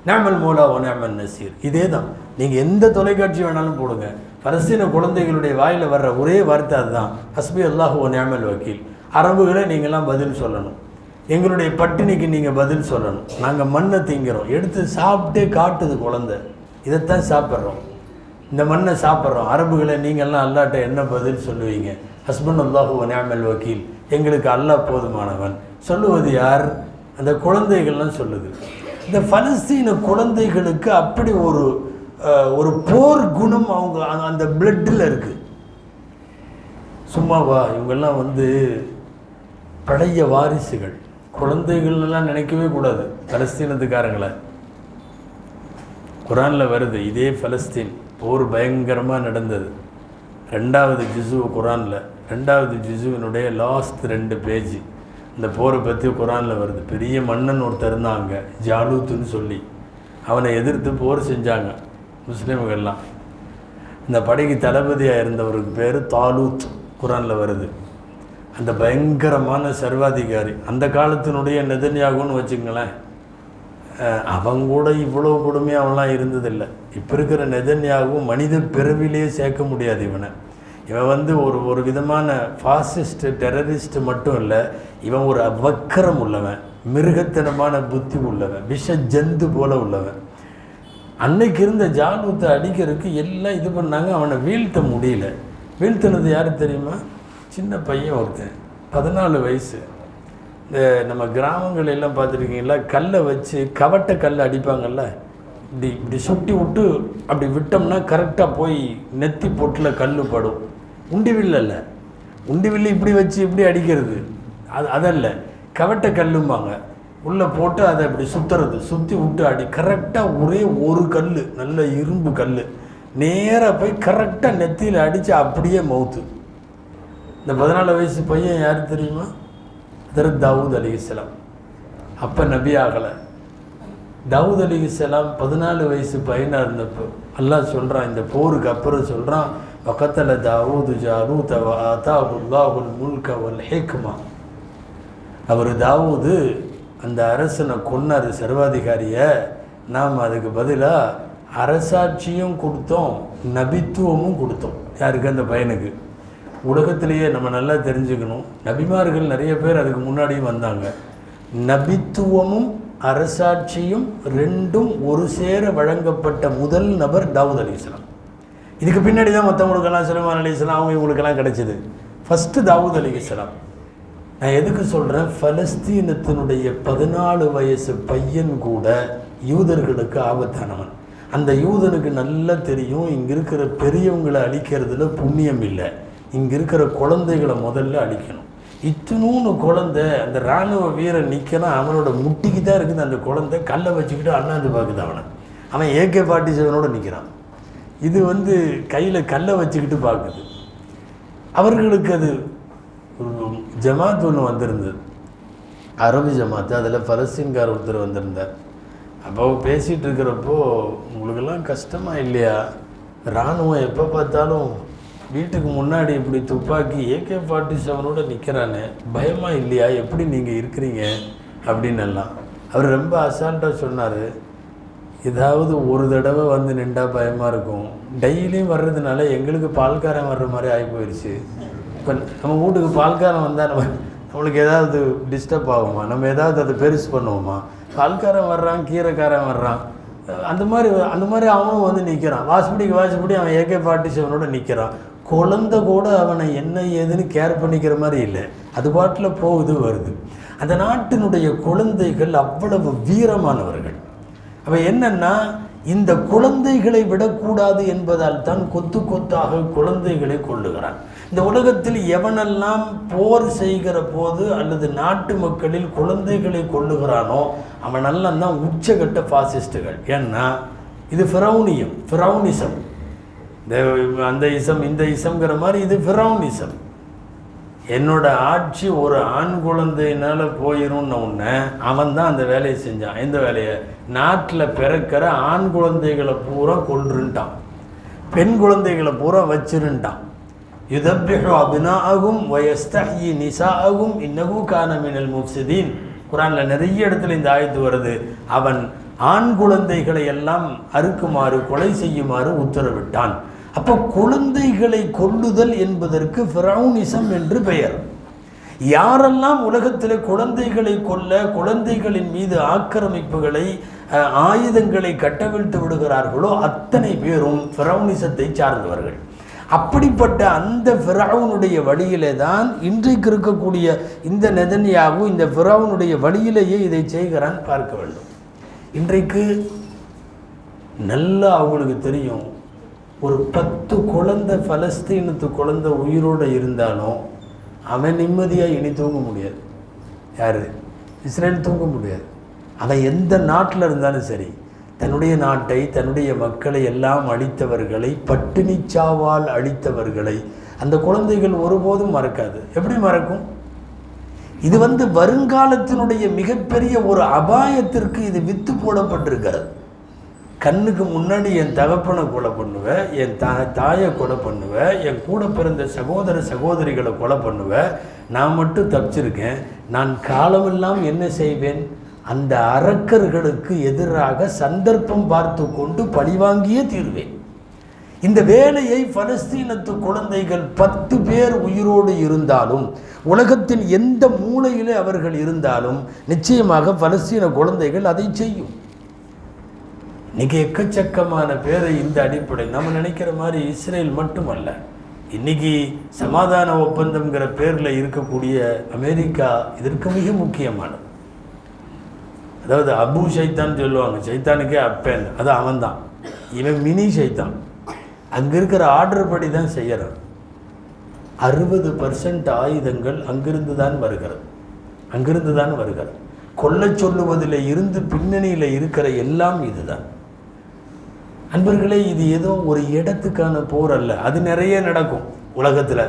நிஅமல் மௌலா வ நிஅமல் நசீர். இதே தான். நீங்கள் எந்த தொலைக்காட்சி வேணாலும் போடுங்க, பலஸ்தீன குழந்தைகளுடைய வாயில் வர்ற ஒரே வார்த்தை அதுதான், ஹஸ்பி அல்லாஹு வ நிஅமல் வக்கீல். அரபுகளை நீங்கள்லாம் பதில் சொல்லணும், எங்களுடைய பட்டினிக்கு நீங்கள் பதில் சொல்லணும், நாங்கள் மண்ணை திங்கிறோம், எடுத்து சாப்பிட்டே காட்டுது குழந்தை, இதைத்தான் சாப்பிட்றோம், இந்த மண்ணை சாப்பிட்றோம். அரபுகளை நீங்கள்லாம் அல்லாட்ட என்ன பதில் சொல்லுவீங்க? ஹஸ்பண்ட் அல்லாஹு வ நிஅமல் வக்கீல், எங்களுக்கு அல்லாஹ் போதுமானவன். சொல்லுவது யார்? அந்த குழந்தைகள்லாம் சொல்லுது. இந்த பலஸ்தீன குழந்தைகளுக்கு அப்படி ஒரு போர் குணம் அவங்க அந்த பிளட்டில் இருக்குது. சும்மாவா? இவங்கெல்லாம் பழைய வாரிசுகள். குழந்தைகள்லாம் நினைக்கவே கூடாது பலஸ்தீனத்துக்காரங்களை. குரானில் வருது, இதே பலஸ்தீன் போர் பயங்கரமாக நடந்தது. 2வது ஜுஸு குரானில், 2வது ஜுஸுவினுடைய லாஸ்ட் 2 பேஜ் இந்த போரை பற்றி குரானில் வருது. பெரிய மன்னன் ஒருத்தர் இருந்தாங்க, ஜாலூத்துன்னு சொல்லி. அவனை எதிர்த்து போர் செஞ்சாங்க முஸ்லீம்கள்லாம். இந்த படைக்கு தளபதியாக இருந்தவருக்கு பேர் தாலூத், குரானில் வருது. அந்த பயங்கரமான சர்வாதிகாரி, அந்த காலத்தினுடைய நெதன்யாகுன்னு வச்சுங்களேன். அவங்க கூட இவ்வளோ கொடுமையாக அவன்லாம் இருந்ததில்லை. இப்போ இருக்கிற நெதன்யாகும் மனித பிறவிலேயே சேர்க்க முடியாது இவனை. இவன் ஒரு விதமான ஃபாசிஸ்ட் டெரரிஸ்ட் மட்டும் இல்லை, இவன் ஒரு வக்கரம் உள்ளவன், மிருகத்தனமான புத்தி உள்ளவன், விஷ ஜந்து போல உள்ளவன். அன்னைக்கு இருந்த ஜாலூத்தை அடிக்கிறதுக்கு எல்லாம் இது பண்ணாங்க, அவனை வீழ்த்த முடியல. வீழ்த்தினது யார் தெரியுமா? சின்ன பையன் ஒருத்தன், 14 வயசு. இந்த நம்ம கிராமங்கள் எல்லாம் பார்த்துருக்கீங்களா, கல்லை வச்சு கவட்டை கல் அடிப்பாங்கள்ல, இப்படி சுட்டி விட்டு அப்படி விட்டோம்னா கரெக்டாக போய் நெத்தி பொட்டில் கல் படும். உண்டிவில்ல, உண்டிவில்லு இப்படி வச்சு இப்படி அடிக்கிறது அதல்ல, கவட்டை கல்லும்பாங்க. உள்ளே போட்டு அதை அப்படி சுற்றுறது, சுற்றி விட்டு அடி. கரெக்டாக ஒரே ஒரு கல், நல்ல இரும்பு கல், நேராக போய் கரெக்டாக நெத்தியில் அடித்து அப்படியே மவுத்து. இந்த 14 வயசு பையன் யார் தெரியுமா? ஹதரத் தாவூத் அலைஹிஸ்ஸலாம். அப்போ நபி ஆகலை. தாவூத் அலைஹிஸ்ஸலாம் 14 வயசு பையனாக இருந்தப்போ அல்லாஹ் சொல்கிறான், இந்த போருக்கு அப்புறம் சொல்கிறான், வகத்தல தாவூது ஜாலூத வ ஆதாஹுல்லாஹுல் முல்க வல் ஹிக்மா. அவர் தாவூது அந்த அரசனை கொன்னார், சர்வாதிகாரியை. நாம் அதுக்கு பதிலாக அரசாட்சியும் கொடுத்தோம், நபித்துவமும் கொடுத்தோம். யாருக்கு? அந்த பையனுக்கு. உலகத்திலேயே நம்ம நல்லா தெரிஞ்சுக்கணும், நபிமார்கள் நிறைய பேர் அதுக்கு முன்னாடியும் வந்தாங்க. நபித்துவமும் அரசாட்சியும் 2ம் ஒரு சேர வழங்கப்பட்ட முதல் நபர் தாவூத் அலைஹிஸ்ஸலாம். இதுக்கு பின்னாடி தான் மற்றவங்களுக்கெல்லாம் சுலைமான் அலைஹிஸ்ஸலாம் அவங்க இவங்களுக்கெல்லாம் கிடைச்சிது. ஃபஸ்ட்டு தாவூத் அலைஹிஸ்ஸலாம். நான் எதுக்கு சொல்கிறேன்? பலஸ்தீனத்தினுடைய 14 வயசு பையன் கூட யூதர்களுக்கு ஆபத்தானவன். அந்த யூதனுக்கு நல்லா தெரியும், இங்கே இருக்கிற பெரியவங்களை அழிக்கிறதுல புண்ணியம் இல்லை, இங்கே இருக்கிற குழந்தைகளை முதல்ல அழிக்கணும். இத்தினூன்னு குழந்தை, அந்த இராணுவ வீரன் நிற்கணும், அவனோட முட்டிக்கு தான் இருக்குது அந்த குழந்தை. கல்லை வச்சுக்கிட்டு அண்ணாந்து பார்க்குது அவனை. அவன் AK-47 நிற்கிறான். இது கையில் கல்லை வச்சுக்கிட்டு பார்க்குது. அவர்களுக்கு அது ஜமாத் ஒன்று வந்திருந்தது, அரபு ஜமாத்து. அதில் பலஸ்தீன்கார் ஒருத்தர் வந்திருந்தார். அப்போ பேசிகிட்டு இருக்கிறப்போ, உங்களுக்கெல்லாம் கஷ்டமாக இல்லையா? இராணுவம் எப்போ பார்த்தாலும் வீட்டுக்கு முன்னாடி இப்படி துப்பாக்கி AK-47 நிற்கிறானே, பயமாக இல்லையா? எப்படி நீங்கள் இருக்கிறீங்க அப்படின்னு எல்லாம். அவர் ரொம்ப அசால்ட்டாக சொன்னார், ஏதாவது ஒரு தடவை நின்றா பயமாக இருக்கும், டெய்லியும் வர்றதுனால எங்களுக்கு பால்காரன் வர்ற மாதிரி ஆகி போயிடுச்சு. இப்போ நம்ம வீட்டுக்கு பால்காரன் வந்தால் நம்மளுக்கு ஏதாவது டிஸ்டர்ப் ஆகுமா? நம்ம ஏதாவது அதை பெருசு பண்ணுவோமா? பால்காரன் வர்றான், கீரைக்காரன் வர்றான், அந்த மாதிரி அவனும் நிற்கிறான். வாசப்படி அவன் AK-47 நிற்கிறான். குழந்தை கூட அவனை என்ன ஏதுன்னு கேர் பண்ணிக்கிற மாதிரி இல்லை, அது பாட்டில் போகுது வருது. அந்த நாட்டினுடைய குழந்தைகள் அவ்வளவு வீரமானவர்கள். அவன் என்னன்னா, இந்த குழந்தைகளை விடக்கூடாது என்பதால் தான் கொத்து கொத்தாக குழந்தைகளை கொள்ளுகிறான். இந்த உலகத்தில் எவனெல்லாம் போர் செய்கிற போது அல்லது நாட்டு மக்களில் குழந்தைகளை கொள்ளுகிறானோ அவனெல்லாம் தான் உச்சகட்ட பாசிஸ்டுகள். ஏன்னா இது ஃபிரௌனிசம். அந்த இசம் இந்த இசம்ங்கிற மாதிரி இது ஃபிரௌனிசம். என்னோட ஆட்சி ஒரு ஆண் குழந்தையினால் போயிடும்னு ஒன்று அவன் தான் அந்த வேலையை செஞ்சான். எந்த வேலையை? நாட்டில் பிறக்கிற ஆண் குழந்தைகளை பூரா கொன்றுட்டான், பெண் குழந்தைகளை பூரா வச்சிருந்தான். யுதப்பிஹு அப்னாஅஹும் வயஸ்தஹ்யி நிசாஅஹும் இன்னஹு கான மினல் முஃப்ஸிதீன். குர்ஆனில் நிறைய இடத்துல இந்த ஆயத்து வருது. அவன் ஆண் குழந்தைகளை எல்லாம் அறுக்குமாறு, கொலை செய்யுமாறு உத்தரவிட்டான். அப்போ குழந்தைகளை கொல்லுதல் என்பதற்கு ஃபிரௌனிசம் என்று பெயர். யாரெல்லாம் உலகத்தில் குழந்தைகளை கொல்ல, குழந்தைகளின் மீது ஆக்கிரமிப்புகளை, ஆயுதங்களை கட்டவிழ்த்து விடுகிறார்களோ அத்தனை பேரும் ஃபிரௌனிசத்தை சார்ந்தவர்கள். அப்படிப்பட்ட அந்த ஃபிரௌனுடைய வழியிலே தான் இன்றைக்கு இருக்கக்கூடிய இந்த நெதன்யாகு இந்த ஃபிரௌனுடைய வழியிலேயே இதை செய்கிறான் பார்க்க வேண்டும். இன்றைக்கு நல்லா அவங்களுக்கு தெரியும், ஒரு 10 குழந்தை பலஸ்தீனத்து குழந்தை உயிரோடு இருந்தாலும் அவன் நிம்மதியாக இனி தூங்க முடியாது. யார்? இஸ்ரேல் தூங்க முடியாது. அவன் எந்த நாட்டில் இருந்தாலும் சரி, தன்னுடைய நாட்டை, தன்னுடைய மக்களை எல்லாம் அழித்தவர்களை, பட்டினி சாவால் அழித்தவர்களை அந்த குழந்தைகள் ஒருபோதும் மறக்காது. எப்படி மறக்கும்? இது வருங்காலத்தினுடைய மிகப்பெரிய ஒரு அபாயத்திற்கு இது வித்து போடப்பட்டிருக்கிறது. கண்ணுக்கு முன்னாடி என் தகப்பனை கொலை பண்ணுவேன், என் தாயை கொலை பண்ணுவேன், என் கூட பிறந்த சகோதர சகோதரிகளை கொலை பண்ணுவேன், நான் மட்டும் தப்பிச்சிருக்கேன். நான் காலமெல்லாம் என்ன செய்வேன்? அந்த அரக்கர்களுக்கு எதிராக சந்தர்ப்பம் பார்த்து கொண்டு பழிவாங்கியே தீர்வேன். இந்த வேலையை பலஸ்தீனத்து குழந்தைகள் 10 பேர் உயிரோடு இருந்தாலும், உலகத்தின் எந்த மூலையிலே அவர்கள் இருந்தாலும் நிச்சயமாக பலஸ்தீன குழந்தைகள் அதை செய்யும். இன்றைக்கி எக்கச்சக்கமான பேரை இந்த அடிப்படை நம்ம நினைக்கிற மாதிரி இஸ்ரேல் மட்டுமல்ல, இன்றைக்கி சமாதான ஒப்பந்தம்ங்கிற பேரில் இருக்கக்கூடிய அமெரிக்கா இதற்கு மிக முக்கியமானது. அதாவது அபு சைத்தான் சொல்லுவாங்க, சைத்தானுக்கே அப்பேன், அது அவன்தான். இவன் மினி சைத்தான். அங்கே இருக்கிற ஆர்டர் படி தான் செய்கிறான். 60% ஆயுதங்கள் அங்கிருந்து தான் வருகிறது. கொல்ல சொல்லுவதில் இருந்து பின்னணியில் இருக்கிற எல்லாம் இதுதான். அன்பர்களே, இது ஏதோ ஒரு இடத்துக்கான போர் அல்ல. அது நிறைய நடக்கும் உலகத்தில்.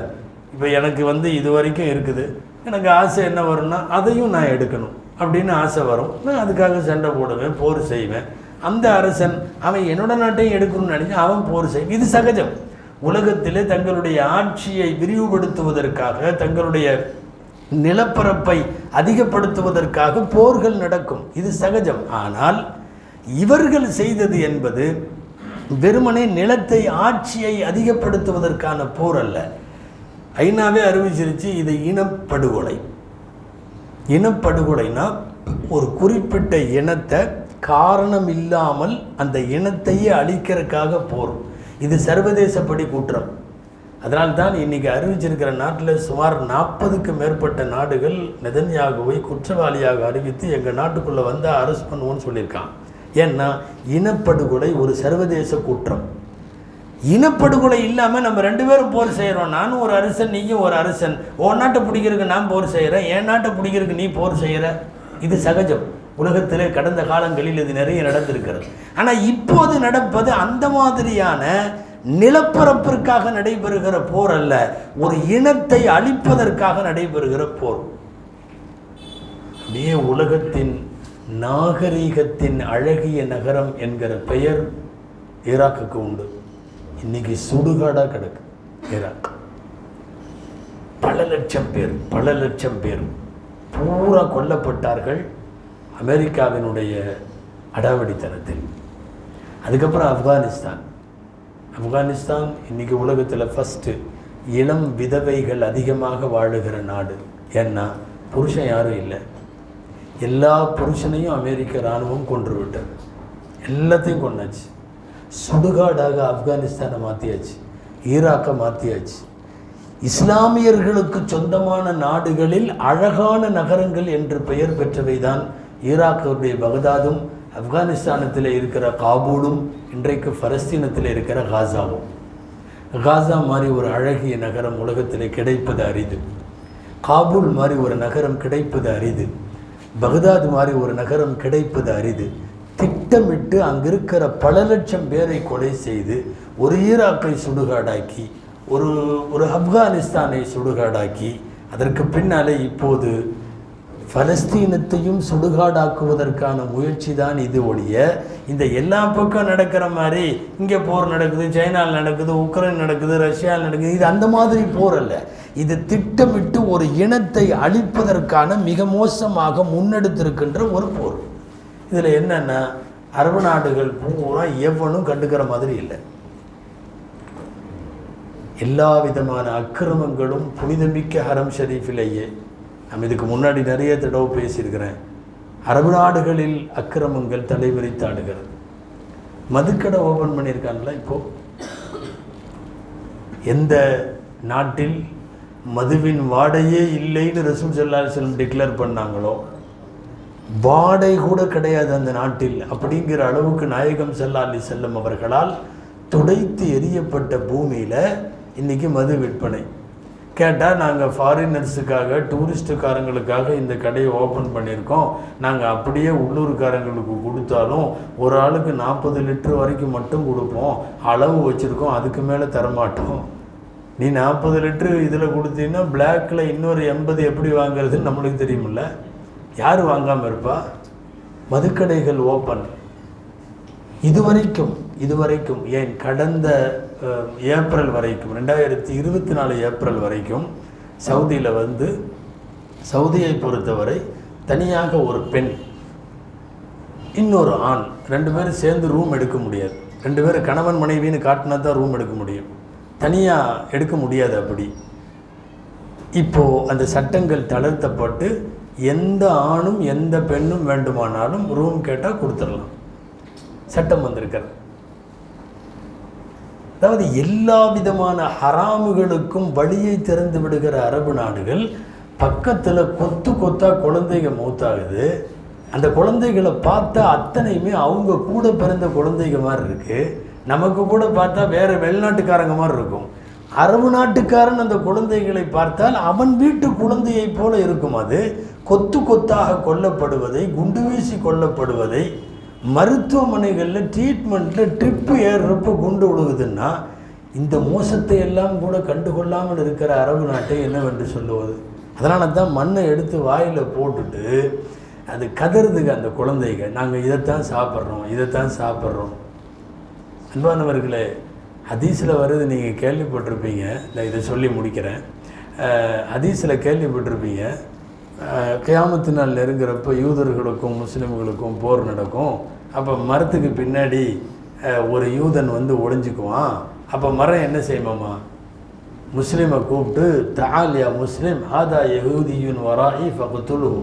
இப்போ எனக்கு இது வரைக்கும் இருக்குது, எனக்கு ஆசை என்ன வரும்னா அதையும் நான் எடுக்கணும் அப்படின்னு ஆசை வரும். நான் அதுக்காக சண்டை போடுவேன், போர் செய்வேன். அந்த அரசன் அவன் என்னோட நாட்டையும் எடுக்கணும்னு நினைச்சு அவன் போர் செய்வேன். இது சகஜம். உலகத்திலே தங்களுடைய ஆட்சியை விரிவுபடுத்துவதற்காக, தங்களுடைய நிலப்பரப்பை அதிகப்படுத்துவதற்காக போர்கள் நடக்கும். இது சகஜம். ஆனால் இவர்கள் செய்தது என்பது வெறுமனே நிலத்தை, ஆட்சியை அதிகப்படுத்துவதற்கான போர் அல்ல. ஐநாவே அறிவிச்சிருச்சு, இது இனப்படுகொலை. இனப்படுகொலைனா ஒரு குறிப்பிட்ட இனத்தை காரணம் இல்லாமல் அந்த இனத்தையே அழிக்கிறதுக்காக போர். இது சர்வதேசப்படி குற்றம். அதனால்தான் இன்றைக்கி அறிவிச்சிருக்கிற நாட்டில் சுமார் 40க்கு மேற்பட்ட நாடுகள் நெதன்யாகுவை குற்றவாளியாக அறிவித்து எங்கள் நாட்டுக்குள்ளே வந்தால் அரெஸ்ட் பண்ணுவோன்னு சொல்லியிருக்கான். ஏன்னா இனப்படுகொலை ஒரு சர்வதேச குற்றம். இனப்படுகொலை இல்லாமல் நம்ம 2 பேரும் போர் செய்கிறோம். நானும் ஒரு அரசன், நீயும் ஒரு அரசன். உன் நாட்டை பிடிக்கிறதுக்கு நான் போர் செய்கிறேன், என் நாட்டை பிடிக்கிறதுக்கு நீ போர் செய்கிற. இது சகஜம். உலகத்திலே கடந்த காலங்களில் இது நிறைய நடந்திருக்கிறது. ஆனால் இப்போது நடப்பது அந்த மாதிரியான நிலப்பரப்பிற்காக நடைபெறுகிற போர் அல்ல, ஒரு இனத்தை அழிப்பதற்காக நடைபெறுகிற போர். அப்படியே உலகத்தின் நாகரீகத்தின் அழகிய நகரம் என்கிற பெயர் ஈராக்குக்கு உண்டு. இன்னைக்கு சுடுகாடாக கிடக்கு ஈராக். பல லட்சம் பேர் பூரா கொல்லப்பட்டார்கள் அமெரிக்காவினுடைய அடாவடித்தனத்தில். அதுக்கப்புறம் ஆப்கானிஸ்தான் இன்றைக்கி உலகத்தில் ஃபஸ்ட்டு இளம் விதவைகள் அதிகமாக வாழுகிற நாடு. ஏன்னா புருஷன் யாரும் இல்லை, எல்லா புருஷனையும் அமெரிக்க இராணுவம் கொன்று விட்டது, எல்லாத்தையும் கொண்டாச்சு. சுடுகாடாக ஆப்கானிஸ்தானை மாற்றியாச்சு, ஈராக்கை மாற்றியாச்சு. இஸ்லாமியர்களுக்கு சொந்தமான நாடுகளில் அழகான நகரங்கள் என்று பெயர் பெற்றவை தான் ஈராக்குடைய பகதாதும், ஆப்கானிஸ்தானத்தில் இருக்கிற காபூலும், இன்றைக்கு பலஸ்தீனத்தில் இருக்கிற காசாவும். காசா மாதிரி ஒரு அழகிய நகரம் உலகத்தில் கிடைப்பது அரிது. காபூல் மாதிரி ஒரு நகரம் கிடைப்பது அரிது. பகதாது மாதிரி ஒரு நகரம் கிடைப்பது அரிது. திட்ட திட்டமிட்டு அங்கே இருக்கிற பல லட்சம் பேரை கொலை செய்து ஒரு ஈராக்கை சுடுகாடாக்கி ஒரு ஆப்கானிஸ்தானை சுடுகாடாக்கி அதற்கு பின்னாலே இப்போது பலஸ்தீனத்தையும் சுடுகாடாக்குவதற்கான முயற்சி தான் இது ஒழிய இந்த எல்லா பக்கம் நடக்கிற மாதிரி இங்கே போர் நடக்குது, சைனாவில் நடக்குது, உக்ரைன் நடக்குது, ரஷ்யாவில் நடக்குது, இது அந்த மாதிரி போர் அல்ல. இது திட்டமிட்டு ஒரு இனத்தை அழிப்பதற்கான மிக மோசமாக முன்னெடுத்திருக்கின்ற ஒரு போர். இதில் என்னென்னா அரபு நாடுகள் பூரா எவனும் கண்டுக்கிற மாதிரி இல்லை. எல்லா விதமான அக்கிரமங்களும் புனிதமிக்க ஹரம் ஷரீஃபிலேயே, நம்ம இதுக்கு முன்னாடி நிறைய தடவை பேசியிருக்கிறேன், அரபு நாடுகளில் அக்கிரமங்கள் தலைவிரித்தாடுகிறது. மதுக்கடை ஓப்பன் பண்ணியிருக்காங்களா? இப்போது எந்த நாட்டில் மதுவின் வாடையே இல்லைன்னு ரசூல் ஸல்லல்லாஹு அலைஹி வஸல்லம் டிக்ளேர் பண்ணாங்களோ, வாடை கூட கிடையாது அந்த நாட்டில் அப்படிங்கிற அளவுக்கு நாயகம் ஸல்லல்லாஹு அலைஹி வஸல்லம் அவர்களால் துடைத்து எரியப்பட்ட பூமியில் இன்றைக்கி மது விற்பனை. கேட்டால் நாங்கள் ஃபாரினர்ஸுக்காக டூரிஸ்ட்டுக்காரங்களுக்காக இந்த கடையை ஓப்பன் பண்ணியிருக்கோம், நாங்கள் அப்படியே உள்ளூர்காரங்களுக்கு கொடுத்தாலும் ஒரு ஆளுக்கு 40 லிட்டர் வரைக்கும் மட்டும் கொடுப்போம், அளவு வச்சுருக்கோம், அதுக்கு மேலே தரமாட்டோம். நீ 40 லிட்டரு இதில் கொடுத்தீங்கன்னா பிளாக்கில் இன்னொரு 80 எப்படி வாங்கிறதுன்னு நம்மளுக்கு தெரியுமில்ல. யார் வாங்காமல் இருப்பா? மதுக்கடைகள் ஓப்பன். இதுவரைக்கும் ஏன் கடந்த ஏப்ரல் வரைக்கும் 2024 ஏப்ரல் வரைக்கும் சவுதியில் சவுதியை பொறுத்தவரை தனியாக ஒரு பெண் இன்னொரு ஆண் 2 பேரும் சேர்ந்து ரூம் எடுக்க முடியாது. 2 பேரும் கணவன் மனைவின்னு காட்டினா தான் ரூம் எடுக்க முடியும், தனியாக எடுக்க முடியாது. அப்படி இப்போது அந்த சட்டங்கள் தளர்த்தப்பட்டு எந்த ஆணும் எந்த பெண்ணும் வேண்டுமானாலும் ரூம் கேட்டால் கொடுத்துடலாம், சட்டம் வந்திருக்கிறது. அதாவது எல்லா விதமான ஹராமுகளுக்கும் வழியை திறந்து விடுகிற அரபு நாடுகள் பக்கத்தில் கொத்தா குழந்தைங்க மௌத்தாகுது. அந்த குழந்தைகளை பார்த்தா அத்தனையுமே அவங்க கூட பிறந்த குழந்தைங்க மாதிரி இருக்குது. நமக்கு கூட பார்த்தா வேறு வெளிநாட்டுக்காரங்க மாதிரி இருக்கும். அரபு நாட்டுக்காரன் அந்த குழந்தைகளை பார்த்தால் அவன் வீட்டு குழந்தையை போல இருக்கும். அது கொத்தாக கொல்லப்படுவதை, குண்டு வீசி கொல்லப்படுவதை, மருத்துவமனைகளில் ட்ரீட்மெண்ட்டில் ட்ரிப்பு ஏறுறப்போ குண்டு விழுகுதுன்னா இந்த மோசத்தை எல்லாம் கூட கண்டுகொள்ளாமல் இருக்கிற அரபு நாட்டை என்னவென்று சொல்லுவது? அதனால தான் மண்ணை எடுத்து வாயில் போட்டுட்டு அது கதறுதுங்க அந்த குழந்தைங்க, நாங்கள் இதைத்தான் சாப்பிட்றோம். அன்பானவர்களே, ஹதீஸில் வருது, நீங்கள் கேள்விப்பட்டிருப்பீங்க, நான் இதை சொல்லி முடிக்கிறேன். ஹதீஸில் கேள்விப்பட்டிருப்பீங்க, கியாமத்து நாள் நெருங்கிறப்போ யூதர்களுக்கும் முஸ்லீம்களுக்கும் போர் நடக்கும். அப்போ மரத்துக்கு பின்னாடி ஒரு யூதன் ஒளிஞ்சிக்குவான். அப்போ மரம் என்ன செய்யுமாம்மா? முஸ்லீமை கூப்பிட்டு, தஆல் யா முஸ்லீம் ஹாதா யஹூதியுன் வராஇ ஃபக்துலுஹு,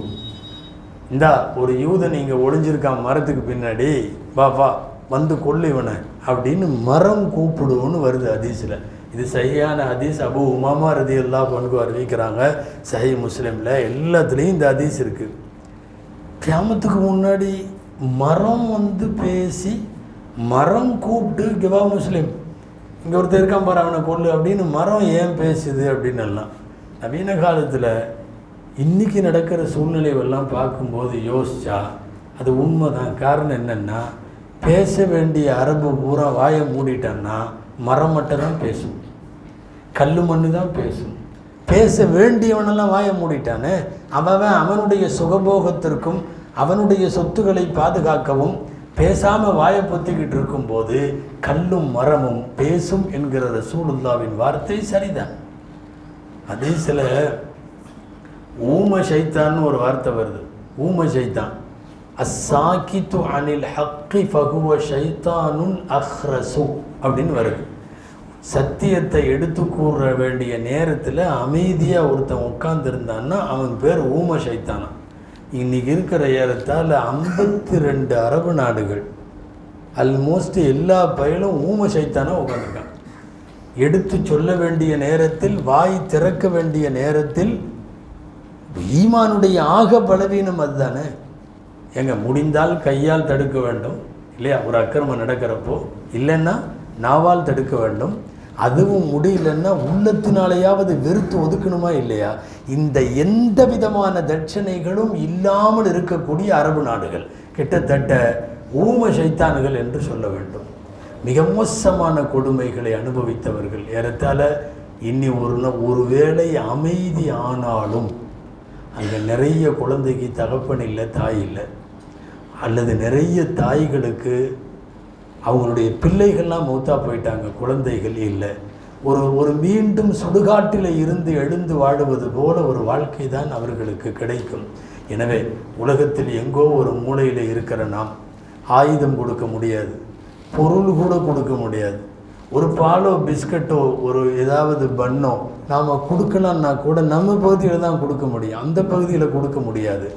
இந்தா ஒரு யூதன் இங்கே ஒளிஞ்சிருக்கான் மரத்துக்கு பின்னாடி, வா வந்து கொல்லு இவனை அப்படின்னு மரம் கூப்பிடுவோன்னு வருது ஹதீஸில். இது சஹீஹான ஹதீஸ். அபூ உமாமா ரலியல்லாஹு அன்ஹு அறிவிக்கிறாங்க, சஹீஹ் முஸ்லிமில் எல்லாத்துலேயும் இந்த ஹதீஸ் இருக்குது. கியாமத்துக்கு முன்னாடி மரம் பேசி மரம் கூப்பிட்டு, கிவா முஸ்லீம் இங்கே ஒருத்தர் இருக்கான் பாரு அவனை கொல்லு அப்படின்னு மரம் ஏன் பேசுது அப்படின்னு எல்லாம் நவீன காலத்தில் இன்றைக்கி நடக்கிற சூழ்நிலையெல்லாம் பார்க்கும்போது யோசித்தா அது உண்மை தான். காரணம் என்னென்னா, பேச வேண்டிய அரபு பூரா வாயை மூடிட்டான்னா மரம் மட்டும் தான் பேசும், கல் மண்ணு தான் பேசும். பேச வேண்டியவனெல்லாம் வாயை மூடிட்டானே, அவனுடைய சுகபோகத்திற்கும் அவனுடைய சொத்துக்களை பாதுகாக்கவும் பேசாமல் வாயை பொத்திக்கிட்டு இருக்கும்போது கல்லும் மரமும் பேசும் என்கிற ரசூலுல்லாவின் வார்த்தை சரிதான். அதே சில ஊம ஷைத்தான்னு ஒரு வார்த்தை வருது. ஊம ஷைத்தான், அஸ்ஸாகித்து அனில் ஹக்கி ஃபஹுவ ஷைத்தானுன் அஹ்ரசு அப்படின்னு வருது. சத்தியத்தை எடுத்து கூற வேண்டிய நேரத்தில் அமைதியாக ஒருத்தன் உட்கார்ந்துருந்தான்னா அவன் பேர் ஊம ஷைத்தானா. இன்றைக்கி இருக்கிற ஏறத்தால் 52 அரபு நாடுகள் ஆல்மோஸ்ட் எல்லா பயிலும் ஊம சைத்தானாக உட்காந்துருக்கான். எடுத்து சொல்ல வேண்டிய நேரத்தில், வாய் திறக்க வேண்டிய நேரத்தில், ஈமானுடைய ஆக பலவீனம் அதுதானே. முடிந்தால் கையால் தடுக்க வேண்டும் இல்லையா, ஒரு அக்கிரமம் நடக்கிறப்போ, இல்லைன்னா நாவால் தடுக்க வேண்டும். அதுவும் முடியலன்னா உள்ளத்தினாலேயாவது வெறுத்து ஒதுக்கணுமா இல்லையா? இந்த எந்த விதமான தட்சணைகளும் இல்லாமல் இருக்கக்கூடிய அரபு நாடுகள் கிட்டத்தட்ட ஊம ஷைத்தான்கள் என்று சொல்ல வேண்டும். மிக மோசமான கொடுமைகளை அனுபவித்தவர்கள். ஏறத்தாழ இன்னி ஒரு வேளை அமைதி ஆனாலும் அங்கே நிறைய குழந்தைக்கு தகப்பன் இல்லை, தாய் இல்லை, அல்லது நிறைய தாய்களுக்கு அவங்களுடைய பிள்ளைகள்லாம் மௌத்தா போயிட்டாங்க, குழந்தைகள் இல்லை. ஒரு மீண்டும் சுடுகாட்டில் இருந்து எழுந்து வாழுவது போல ஒரு வாழ்க்கை தான் அவர்களுக்கு கிடைக்கும். எனவே உலகத்தில் எங்கோ ஒரு மூலையில் இருக்கிற நாம் ஆயுதம் கொடுக்க முடியாது, பொருள் கூட கொடுக்க முடியாது. ஒரு பாலோ பிஸ்கட்டோ ஒரு ஏதாவது பண்ணோ நாம் கொடுக்கலான்னா கூட நம்ம பகுதியில் தான் கொடுக்க முடியும், அந்த பகுதியில் கொடுக்க முடியாது.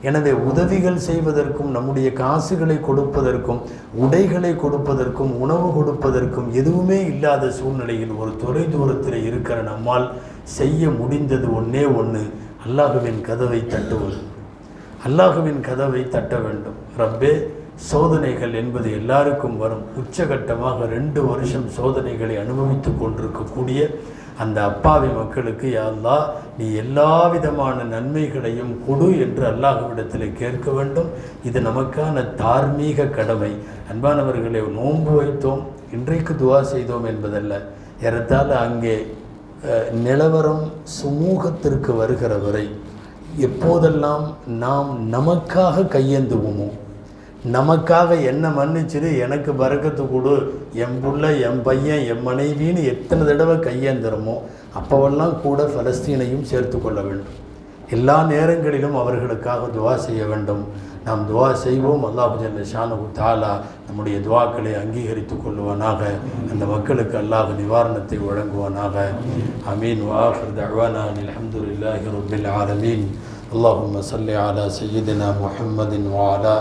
எனவே உதவிகள் செய்வதற்கும், நம்முடைய காசுகளை கொடுப்பதற்கும், உடைகளை கொடுப்பதற்கும், உணவு கொடுப்பதற்கும் எதுவுமே இல்லாத சூழ்நிலையில் ஒரு தொலை தூரத்தில் இருக்கிற நம்மால் செய்ய முடிந்தது ஒன்றே ஒன்று, அல்லாஹுவின் கதவை தட்டுவது. அல்லாஹுவின் கதவை தட்ட வேண்டும். ரப்பே, சோதனைகள் என்பது எல்லாருக்கும் வரும். உச்சகட்டமாக 2 வருஷம் சோதனைகளை அனுபவித்து கொண்டிருக்கக்கூடிய அந்த அப்பாவி மக்களுக்கு யா அல்லாஹ் நீ எல்லா விதமான நன்மைகளையும் கொடு என்று அல்லாஹ்விடத்தில் கேட்க வேண்டும். இது நமக்கான தார்மீக கடமை. அன்பானவர்களை, நோன்பு வைத்தோம், இன்றைக்கு துவா செய்தோம் என்பதல்ல. ஏறத்தாழ அங்கே நிலவரம் சுமூகத்திற்கு வருகிற வரை எப்போதெல்லாம் நாம் நமக்காக கையேந்துவோமோ, நமக்காக என்ன மன்னிச்சிரு, எனக்கு பரக்கத்து கொடு, என் புள்ள, என் பையன், என் மனைவின்னு எத்தனை தடவை கையேந்துறமோ அப்போவெல்லாம் கூட பலஸ்தீனையும் சேர்த்து கொள்ள வேண்டும். எல்லா நேரங்களிலும் அவர்களுக்காக துவா செய்ய வேண்டும். நாம் துவா செய்வோம். அல்லாஹ் ஜல்ல ஷானஹு தஆலா நம்முடைய துவாக்களை அங்கீகரித்து கொள்வானாக. அந்த மக்களுக்கு அல்லாஹ் நிவாரணத்தை வழங்குவானாக. ஆமீன். வஆகிரு தஅவானா அல்ஹம்துலில்லாஹி ரப்பில் ஆலமீன். அல்லாஹும்ம ஸல்லி அலா சய்யிதினா முஹம்மதின் வ அலா